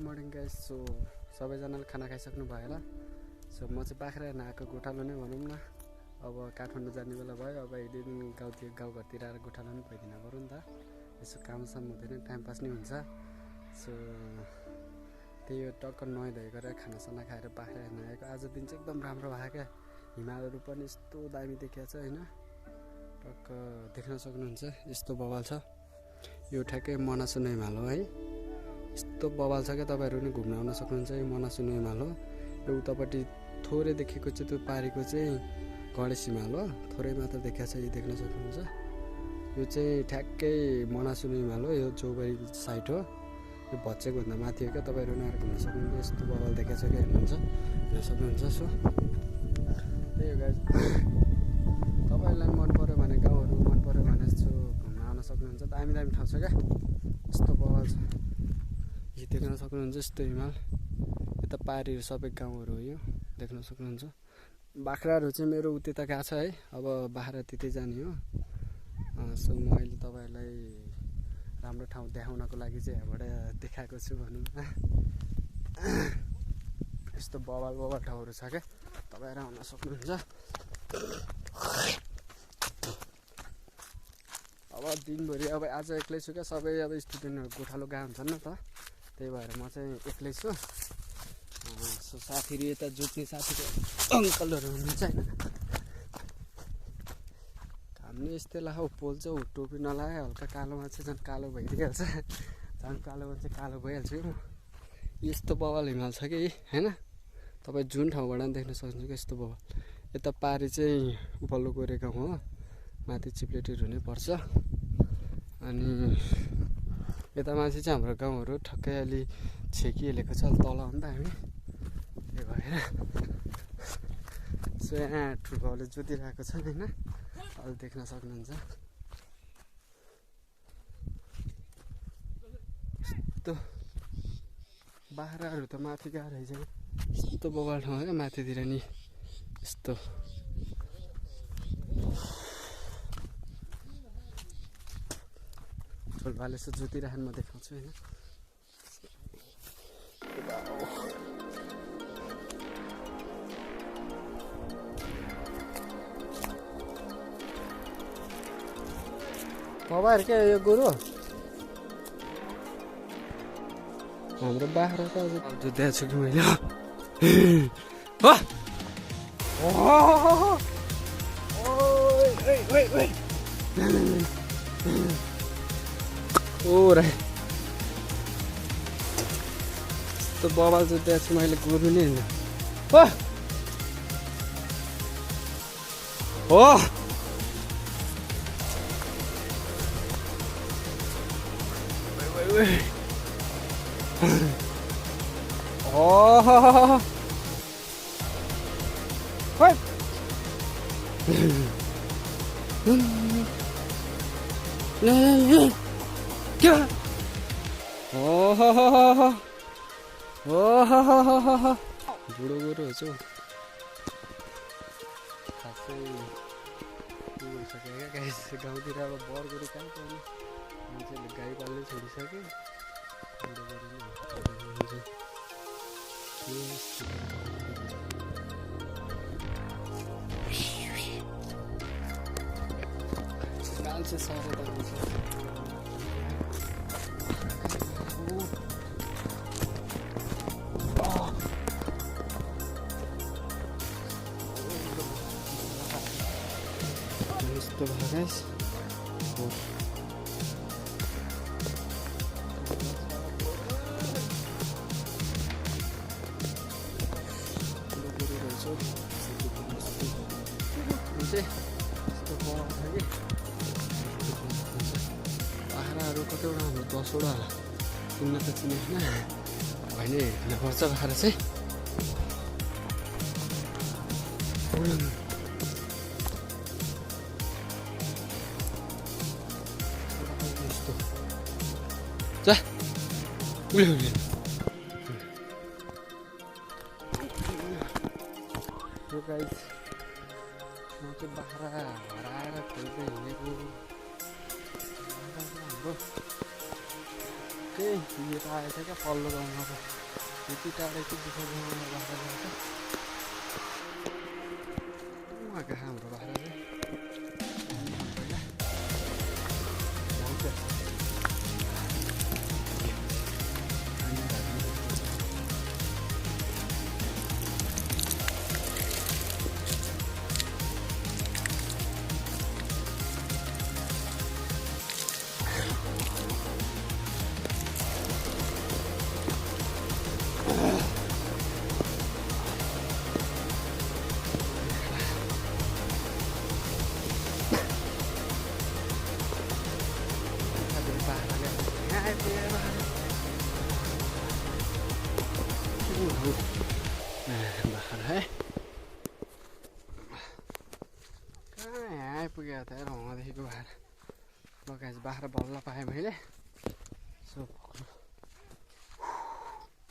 Morning guys. So सबैजनाले खाना खाइसक्नु भयो होला। सो म चाहिँ बाख्रा हेर्न आएको, गोठालो नै भनौँ न। अब काठमाडौँ जाने बेला भयो, अब हिँड्दै गाउँघरतिर आएर गोठालो पनि भइदिन पऱ्यो नि त। यसो कामसाम हुँदैन, टाइम पास नै हुन्छ। सो त्यही हो, टक्क नुहाइधुवाइ गरेर खानासाना खाएर बाख्रा हेर्न आएको। आज दिन चाहिँ एकदम राम्रो भयो क्या, हिमालहरू पनि यस्तो दामी देखिएको छ होइन। टक्क देख्न सक्नुहुन्छ यस्तो बवाल छ। यो ठ्याक्कै मनासुन हिमाल हो है, यस्तो बवाल छ क्या। तपाईँहरू पनि घुम्न आउन सक्नुहुन्छ। यो मनासुन हिमाल हो। यो उतापट्टि थोरै देखेको चाहिँ त्यो पारीको चाहिँ गणेश हिमाल हो, थोरै मात्र देखाएको छ, यो देख्न सक्नुहुन्छ। यो चाहिँ ठ्याक्कै मनासुन हिमाल हो, यो चौबरी साइड हो। यो भच्चेकोभन्दा माथि हो क्या। तपाईँहरू पनि आएर घुम्न सक्नुहुन्छ। यस्तो बवाल देखाएको छ क्या, हेर्न सक्नुहुन्छ। सो त्यही हो गाइस, तपाईँहरूलाई मन पऱ्यो भने, गाउँहरू मन पऱ्यो भने यसो घुम्न आउन सक्नुहुन्छ। दामी दामी ठाउँ छ क्या, यस्तो बवाल छ। यो देख्न सक्नुहुन्छ यस्तो हिमाल। यता पारीहरू सबै गाउँहरू हो, यो देख्न सक्नुहुन्छ। बाख्राहरू चाहिँ मेरो उति त गएको छ है, अब बाख्रा त्यतै जाने हो। सो म अहिले तपाईँहरूलाई राम्रो ठाउँ देखाउनको लागि चाहिँ यहाँबाट देखाएको छु भनौँ न। यस्तो बवाल बवाल ठाउँहरू छ क्या, तपाईँहरू आउन सक्नुहुन्छ। अब दिनभरि अब आज एक्लै छु क्या, सबै अब स्टुडेन्टहरू गोठालो गएको हुन्छन् नि त, त्यही भएर म चाहिँ एक्लै छु। सो साथीहरू यता जुट्ने साथीको अङ्कलहरू हुनुहुन्छ होइन। हामीले यस्तै लाऊ पोल चाहिँ टोपी नलाए हल्का कालोमा चाहिँ झन् कालो भइदिइहाल्छ, झन् कालोमा चाहिँ कालो भइहाल्छु म। यस्तो बवाल हिमाल छ कि होइन, तपाईँ जुन ठाउँबाट पनि देख्न सक्नुहुन्छ कि यस्तो बवाल। यता पारी चाहिँ उपल्लो गोरेगाउँ हो, माथि चिप्लेटी हुनै पर्छ। अनि यता माथि चाहिँ हाम्रो गाउँहरू ठक्कै अलि छेकिहालेको छ, तल हो नि त हामी, त्यही भएर। सो यहाँ ठुल्बाउले जोतिरहेको छ होइन, अहिले देख्न सक्नुहुन्छ। यस्तो बाख्राहरू त माथि गएर रहेछ, यस्तो बवाल ठाउँ क्या माथितिर नि। यस्तो ठुल्बाले यसो जोतिराख्नु म देखाउँछु होइन। तपाईँहरू क्या यो गोरु हाम्रो बाख्रा त अझ जोतिएको छु कि मैले। ओरे यस्तो बवाल जोतिएको छु मैले, गोरु नै होइन हो। बुढो गोरु हो चाहिँ खासै भइसक्यो क्या गाई। गाउँतिर अब बर गोरु कहाँ पाउने, मान्छेले गाई पाल्नै छोडिसक्यो। बुढो गोरु नै मान्छे सर त यस्तो भयो गाइस। बाख्राहरू कतिवटा हाम्रो 10वटा होला, चिन्न त चिनेको छैन, होइन हेर्नुपर्छ बाख्रा चाहिँ। जा उहिले यो गाइस, म चाहिँ बाख्रा हराएर खोल्दै हिँडेको। हाम्रो ठिक्कै यो त आएछ क्या पल्लो गाउँमा त यति टाढा यति दुःख गाउँमा बाख्रा जान्छ उहाँ कहाँ हाम्रो बाख्रा चाहिँ पहिला जान्छ बाख्रा है कहाँ यहाँ आइपुग्यो त यार वहाँदेखिको बाख्रा ल गाइस बाख्रा बल्ल पाएँ मैले सो